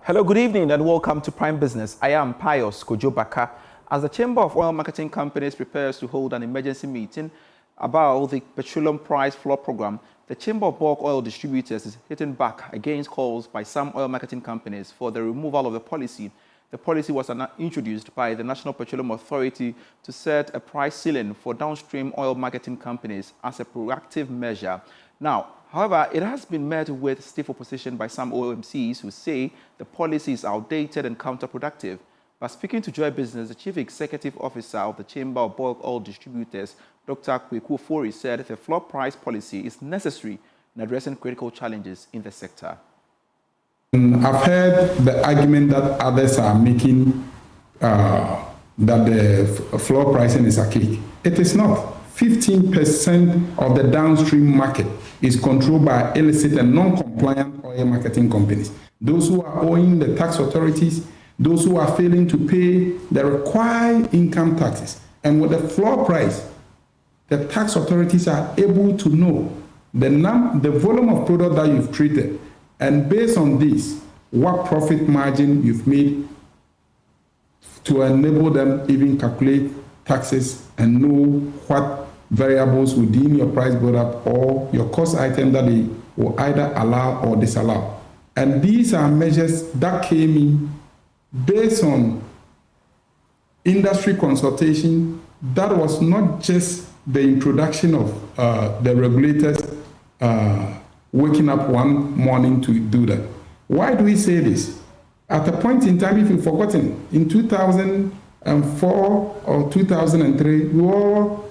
Hello, good evening and welcome to Prime Business. I am Pius Kojobaka. As the Chamber of Oil Marketing Companies prepares to hold an emergency meeting about the petroleum price floor program, the Chamber of Bulk Oil Distributors is hitting back against calls by some oil marketing companies for the removal of the policy. The policy was introduced by the National Petroleum Authority to set a price ceiling for downstream oil marketing companies as a proactive measure. Now, however, it has been met with stiff opposition by some OMCs who say the policy is outdated and counterproductive. But speaking to Joy Business, the Chief Executive Officer of the Chamber of Bulk Oil Distributors, Dr. Kweku Ofori, said the floor price policy is necessary in addressing critical challenges in the sector. I've heard the argument that others are making that the floor pricing is archaic. It is not. 15% of the downstream market is controlled by illicit and non-compliant oil marketing companies. Those who are owing the tax authorities, those who are failing to pay the required income taxes. And with the floor price, the tax authorities are able to know the volume of product that you've treated, and based on this, what profit margin you've made to enable them even calculate taxes and know what variables within your price build-up or your cost item that they will either allow or disallow. And these are measures that came in based on industry consultation. That was not just the introduction of the regulators waking up one morning to do that. Why do we say this? At a point in time, if you've forgotten, in 2004 or 2003, we all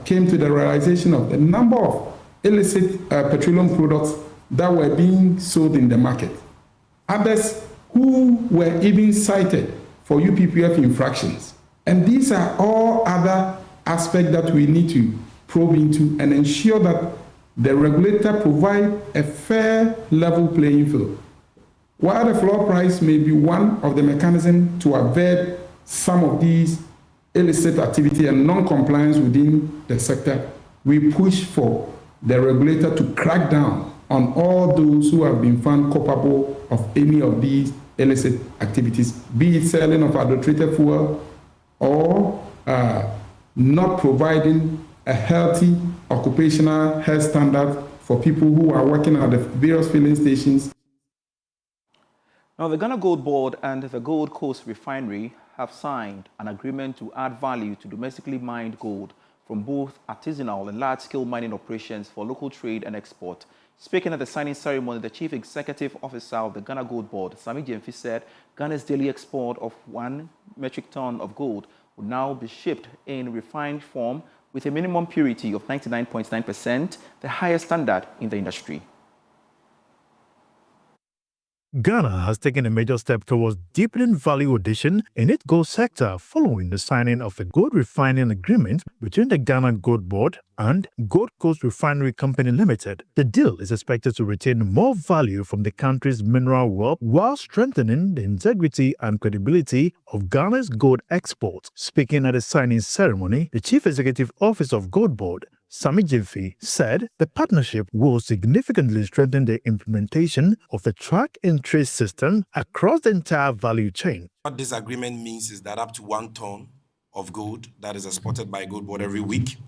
came to the realization of the number of illicit petroleum products that were being sold in the market. Others who were even cited for UPPF infractions. And these are all other aspects that we need to probe into and ensure that the regulator provide a fair, level playing field. While the floor price may be one of the mechanisms to avert some of these illicit activity and non-compliance within the sector, we push for the regulator to crack down on all those who have been found culpable of any of these illicit activities, be it selling of adulterated fuel or not providing a healthy occupational health standard for people who are working at the various filling stations. Now, the Ghana GoldBod and the Gold Coast Refinery have signed an agreement to add value to domestically mined gold from both artisanal and large-scale mining operations for local trade and export. Speaking at the signing ceremony, the Chief Executive Officer of the Ghana GoldBod, Sami Jemfi, said Ghana's daily export of 1 metric ton of gold will now be shipped in refined form with a minimum purity of 99.9%, the highest standard in the industry. Ghana has taken a major step towards deepening value addition in its gold sector following the signing of a gold refining agreement between the Ghana GoldBod and Gold Coast Refinery Company Limited. The deal is expected to retain more value from the country's mineral wealth while strengthening the integrity and credibility of Ghana's gold exports. Speaking at the signing ceremony, the Chief Executive Officer of GoldBod, Sami Jemfi, said the partnership will significantly strengthen the implementation of the track and trace system across the entire value chain. What this agreement means is that up to 1 ton of gold that is exported by GoldBod every week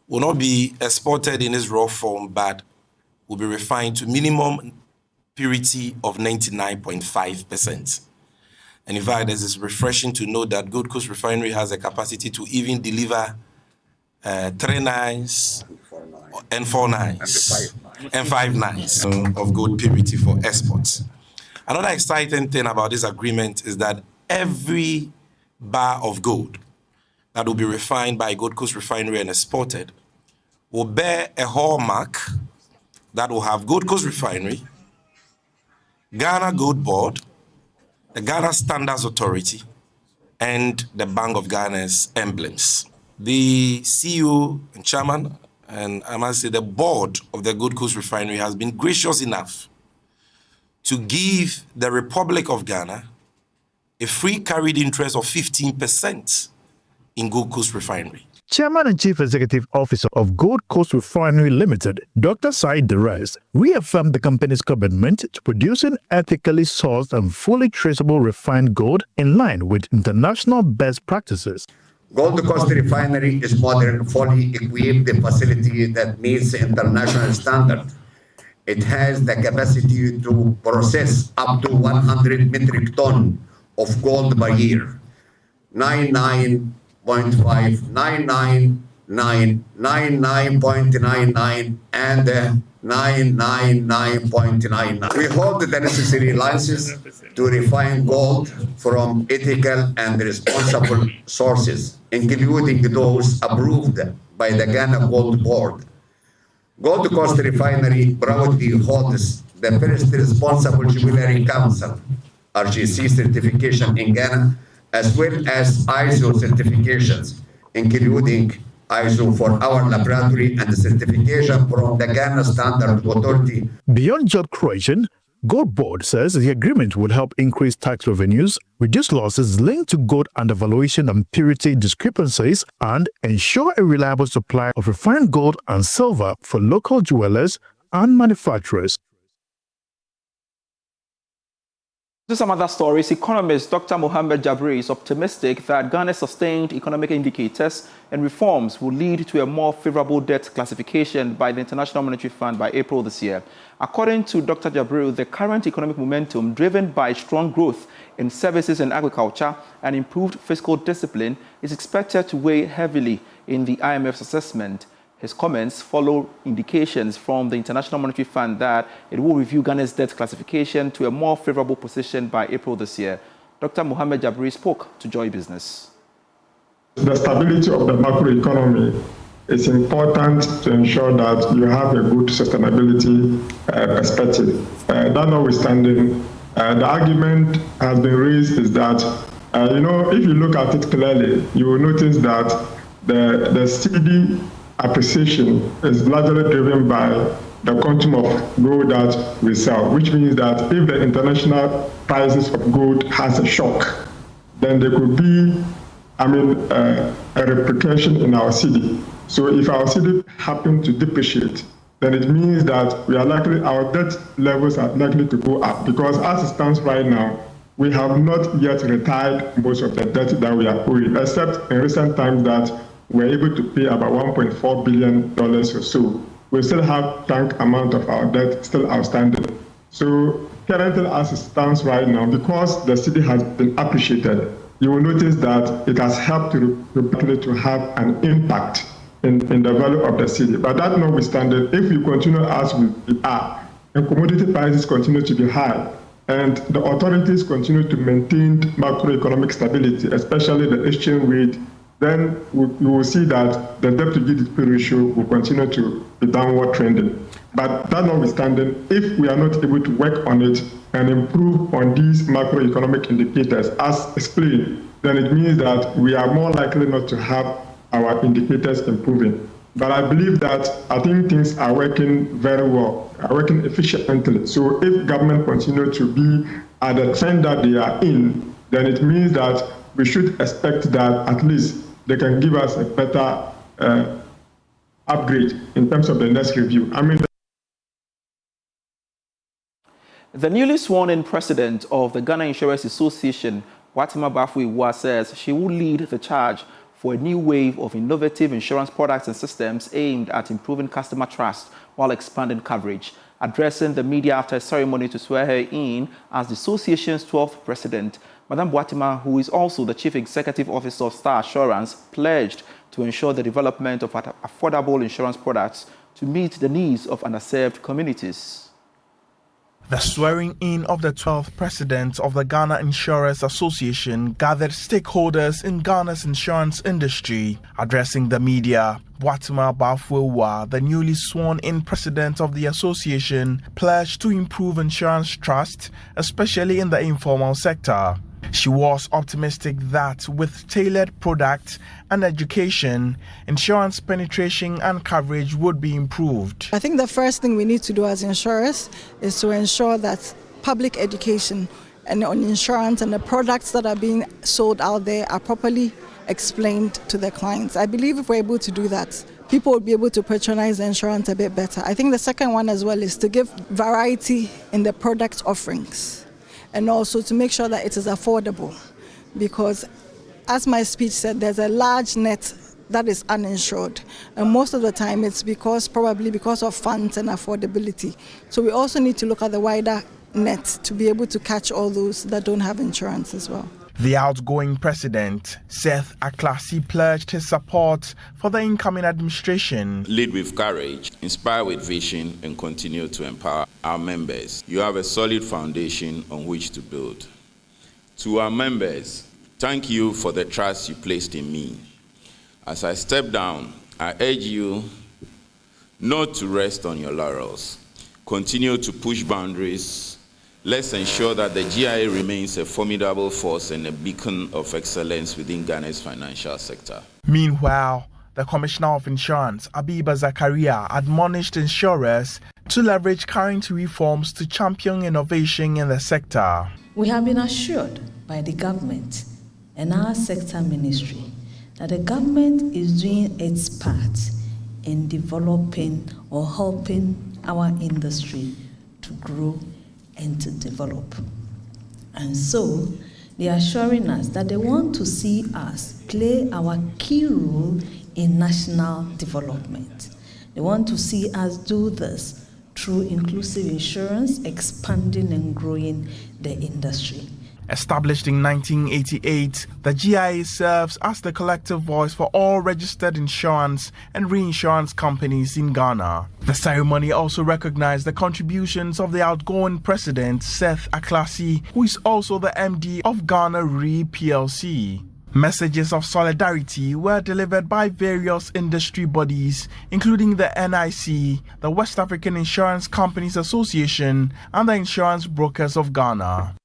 will not be exported in its raw form, but will be refined to minimum purity of 99.5%. And in fact, it is refreshing to know that Gold Coast Refinery has a capacity to even deliver 3 nines and 4 nines and 5 nines of gold purity for exports. Another exciting thing about this agreement is that every bar of gold that will be refined by Gold Coast Refinery and exported will bear a hallmark that will have Gold Coast Refinery, Ghana GoldBod, the Ghana Standards Authority, and the Bank of Ghana's emblems. The CEO and chairman, and I must say the board of the Gold Coast Refinery has been gracious enough to give the Republic of Ghana a free carried interest of 15% in Gold Coast Refinery. Chairman and Chief Executive Officer of Gold Coast Refinery Limited, Dr. Said Derez, reaffirmed the company's commitment to producing ethically sourced and fully traceable refined gold in line with international best practices. Gold Coast Refinery is modern, fully equipped facility that meets the international standard. It has the capacity to process up to 100 metric tons of gold per year. 99.5, 999, 99.99, and 999.99. We hold the necessary licenses to refine gold from ethical and responsible sources, including those approved by the Ghana Gold Board. Gold Coast Refinery proudly holds the first Responsible Jewelry Council (RGC) certification in Ghana, as well as ISO certifications, including ISO for our laboratory and the certification from the Ghana Standard Authority. Beyond job creation, GoldBod says the agreement will help increase tax revenues, reduce losses linked to gold undervaluation and purity discrepancies, and ensure a reliable supply of refined gold and silver for local jewelers and manufacturers. To some other stories, economist Dr. Mohamed Jabri is optimistic that Ghana's sustained economic indicators and reforms will lead to a more favorable debt classification by the International Monetary Fund by April this year. According to Dr. Jabri, the current economic momentum, driven by strong growth in services and agriculture and improved fiscal discipline, is expected to weigh heavily in the IMF's assessment. His comments follow indications from the International Monetary Fund that it will review Ghana's debt classification to a more favorable position by April this year. Dr. Mohamed Jabri spoke to Joy Business. The stability of the macroeconomy is important to ensure that you have a good sustainability perspective. That notwithstanding, the argument has been raised is that, if you look at it clearly, you will notice that the steady appreciation is largely driven by the quantum of gold that we sell, which means that if the international prices of gold has a shock, then there could be, a repercussion in our city. So if our city happens to depreciate, then it means that our debt levels are likely to go up, because as it stands right now, we have not yet retired most of the debt that we are owing, except in recent times that we're able to pay about $1.4 billion or so. We still have chunk amount of our debt still outstanding. So currently, as it stands right now, because the city has been appreciated, you will notice that it has helped to have an impact in the value of the city. But that notwithstanding, if we continue as we are, and commodity prices continue to be high, and the authorities continue to maintain macroeconomic stability, especially the exchange rate, then we will see that the debt to GDP ratio will continue to be downward trending. But that notwithstanding, if we are not able to work on it and improve on these macroeconomic indicators as explained, then it means that we are more likely not to have our indicators improving. But I believe that I think things are working very well, are working efficiently. So if government continue to be at the trend that they are in, then it means that we should expect that at least they can give us a better upgrade in terms of the next review. The newly sworn-in president of the Ghana Insurance Association, Watima Bafui-Wa, says she will lead the charge for a new wave of innovative insurance products and systems aimed at improving customer trust while expanding coverage. Addressing the media after a ceremony to swear her in as the association's 12th president, Madam Watima, who is also the Chief Executive Officer of Star Assurance, pledged to ensure the development of affordable insurance products to meet the needs of underserved communities. The swearing-in of the 12th president of the Ghana Insurance Association gathered stakeholders in Ghana's insurance industry. Addressing the media, Watima Bafui-Wa, the newly sworn-in president of the association, pledged to improve insurance trust, especially in the informal sector. She was optimistic that with tailored products and education, insurance penetration and coverage would be improved. I think the first thing we need to do as insurers is to ensure that public education and on insurance and the products that are being sold out there are properly explained to the clients. I believe if we're able to do that, people will be able to patronize the insurance a bit better. I think the second one as well is to give variety in the product offerings and also to make sure that it is affordable, because as my speech said, there's a large net that is uninsured, and most of the time it's probably because of funds and affordability. So we also need to look at the wider net to be able to catch all those that don't have insurance as well. The outgoing president, Seth Aklasi, pledged his support for the incoming administration. Lead with courage, inspire with vision, and continue to empower our members. You have a solid foundation on which to build. To our members, thank you for the trust you placed in me. As I step down, I urge you not to rest on your laurels. Continue to push boundaries. Let's ensure that the GIA remains a formidable force and a beacon of excellence within Ghana's financial sector. Meanwhile, the Commissioner of Insurance, Abiba Zakaria, admonished insurers to leverage current reforms to champion innovation in the sector. We have been assured by the government and our sector ministry that the government is doing its part in developing or helping our industry to grow and to develop. And so they are assuring us that they want to see us play our key role in national development. They want to see us do this through inclusive insurance, expanding and growing the industry. Established in 1988, the GIA serves as the collective voice for all registered insurance and reinsurance companies in Ghana. The ceremony also recognized the contributions of the outgoing president, Seth Aklasi, who is also the MD of Ghana Re PLC. Messages of solidarity were delivered by various industry bodies, including the NIC, the West African Insurance Companies Association, and the Insurance Brokers of Ghana.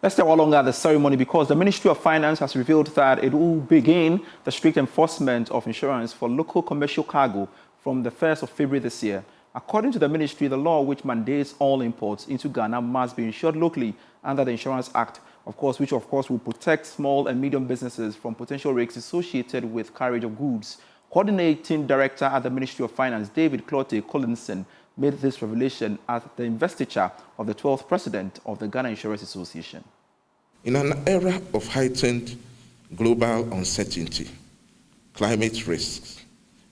Let's stay along at the ceremony because the Ministry of Finance has revealed that it will begin the strict enforcement of insurance for local commercial cargo from the 1st of February this year. According to the ministry, the law which mandates all imports into Ghana must be insured locally under the Insurance Act, which will protect small and medium businesses from potential risks associated with carriage of goods. Coordinating Director at the Ministry of Finance, David Clotte Collinson, made this revelation at the investiture of the 12th President of the Ghana Insurance Association. In an era of heightened global uncertainty, climate risks,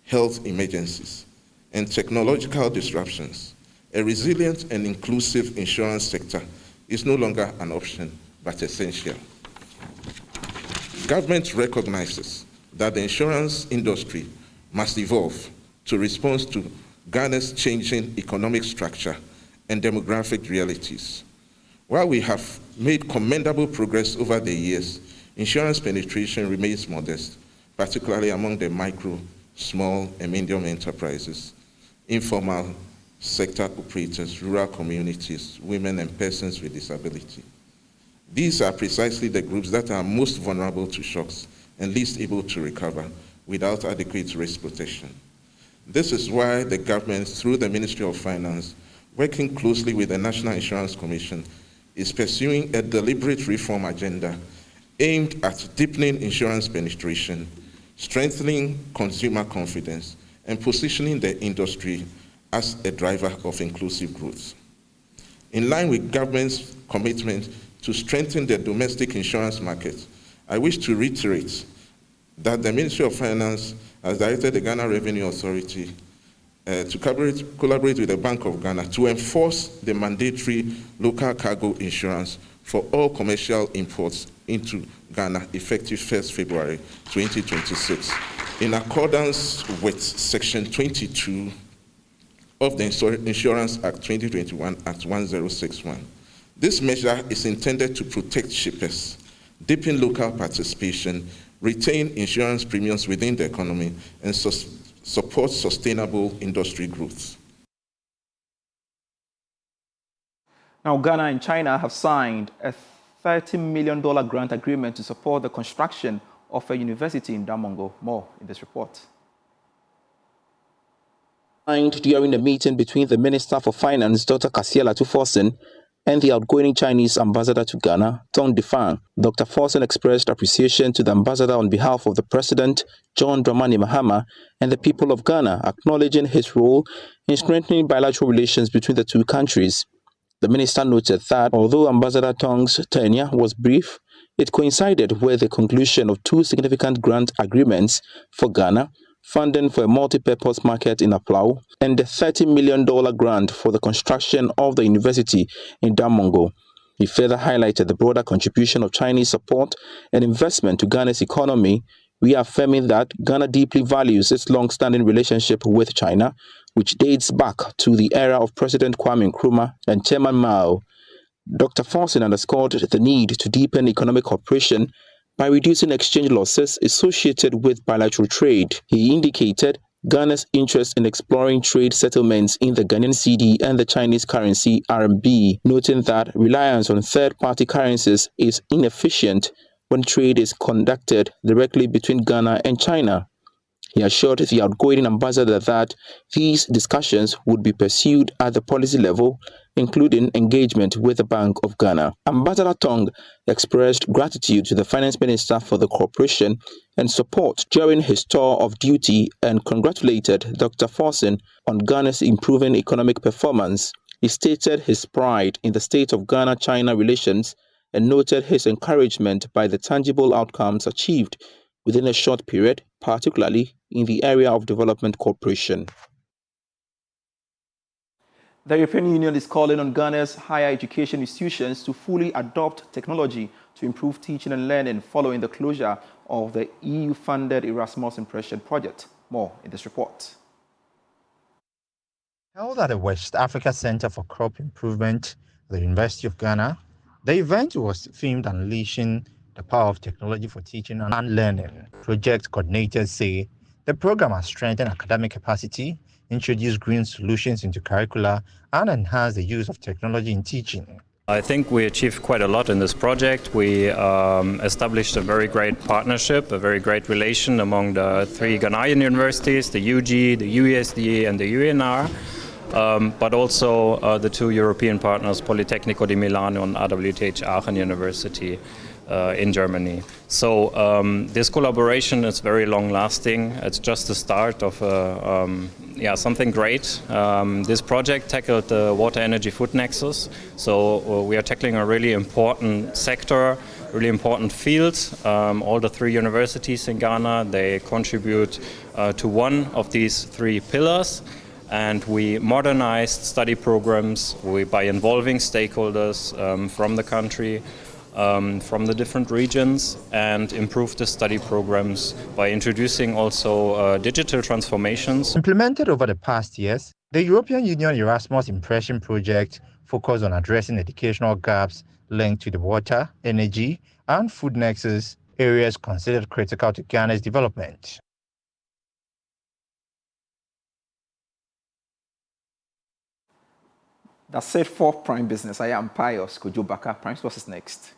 health emergencies, and technological disruptions, a resilient and inclusive insurance sector is no longer an option, but essential. Government recognizes that the insurance industry must evolve to respond to Ghana's changing economic structure and demographic realities. While we have made commendable progress over the years, insurance penetration remains modest, particularly among the micro, small, and medium enterprises, informal sector operators, rural communities, women, and persons with disability. These are precisely the groups that are most vulnerable to shocks and least able to recover without adequate risk protection. This is why the government, through the Ministry of Finance, working closely with the National Insurance Commission, is pursuing a deliberate reform agenda aimed at deepening insurance penetration, strengthening consumer confidence, and positioning the industry as a driver of inclusive growth. In line with government's commitment to strengthen the domestic insurance market, I wish to reiterate that the Ministry of Finance has directed the Ghana Revenue Authority to collaborate with the Bank of Ghana to enforce the mandatory local cargo insurance for all commercial imports into Ghana effective 1st February 2026, in accordance with Section 22 of the Insurance Act 2021, Act 1061. This measure is intended to protect shippers, deepen local participation, retain insurance premiums within the economy, and support sustainable industry growth. Now, Ghana and China have signed a $30 million grant agreement to support the construction of a university in Damongo. More in this report. Signed during the meeting between the Minister for Finance, Dr. Kasiela Tuforsen, and the outgoing Chinese ambassador to Ghana, Tong Defang. Dr. Forson expressed appreciation to the ambassador on behalf of the President, John Dramani Mahama, and the people of Ghana, acknowledging his role in strengthening bilateral relations between the two countries. The minister noted that although Ambassador Tong's tenure was brief, it coincided with the conclusion of two significant grant agreements for Ghana, funding for a multi-purpose market in Aplau, and the $30 million grant for the construction of the university in Damongo. He further highlighted the broader contribution of Chinese support and investment to Ghana's economy, reaffirming that Ghana deeply values its long-standing relationship with China, which dates back to the era of President Kwame Nkrumah and Chairman Mao. Dr. Forson underscored the need to deepen economic cooperation by reducing exchange losses associated with bilateral trade. He indicated Ghana's interest in exploring trade settlements in the Ghanaian cedi and the Chinese currency RMB, noting that reliance on third-party currencies is inefficient when trade is conducted directly between Ghana and China. He assured the outgoing ambassador that these discussions would be pursued at the policy level, including engagement with the Bank of Ghana. Ambassador Tong expressed gratitude to the finance minister for the cooperation and support during his tour of duty and congratulated Dr. Forson on Ghana's improving economic performance. He stated his pride in the state of Ghana-China relations and noted his encouragement by the tangible outcomes achieved within a short period, particularly in the area of development cooperation. The European Union is calling on Ghana's higher education institutions to fully adopt technology to improve teaching and learning following the closure of the EU-funded Erasmus Immersion project. More in this report. Held at the West Africa Center for Crop Improvement at the University of Ghana, the event was themed Unleashing the Power of Technology for Teaching and Learning. Project coordinators say the program has strengthened academic capacity, introduced green solutions into curricula, and enhanced the use of technology in teaching. I think we achieved quite a lot in this project. We established a very great partnership, a very great relation among the three Ghanaian universities, the UG, the UESD, and the UNR. But also the two European partners, Politecnico di Milano and RWTH Aachen University in Germany. So this collaboration is very long-lasting. It's just the start of something great. This project tackled the water, energy, food nexus. So we are tackling a really important sector, really important field. All the three universities in Ghana, they contribute to one of these three pillars. And we modernized study programs by involving stakeholders from the country, from the different regions, and improved the study programs by introducing also digital transformations. Implemented over the past years, the European Union Erasmus Immersion project focused on addressing educational gaps linked to the water, energy, and food nexus, areas considered critical to Ghana's development. That's it for Prime Business. I am Pius Kojo Baka. Prime Sports is next.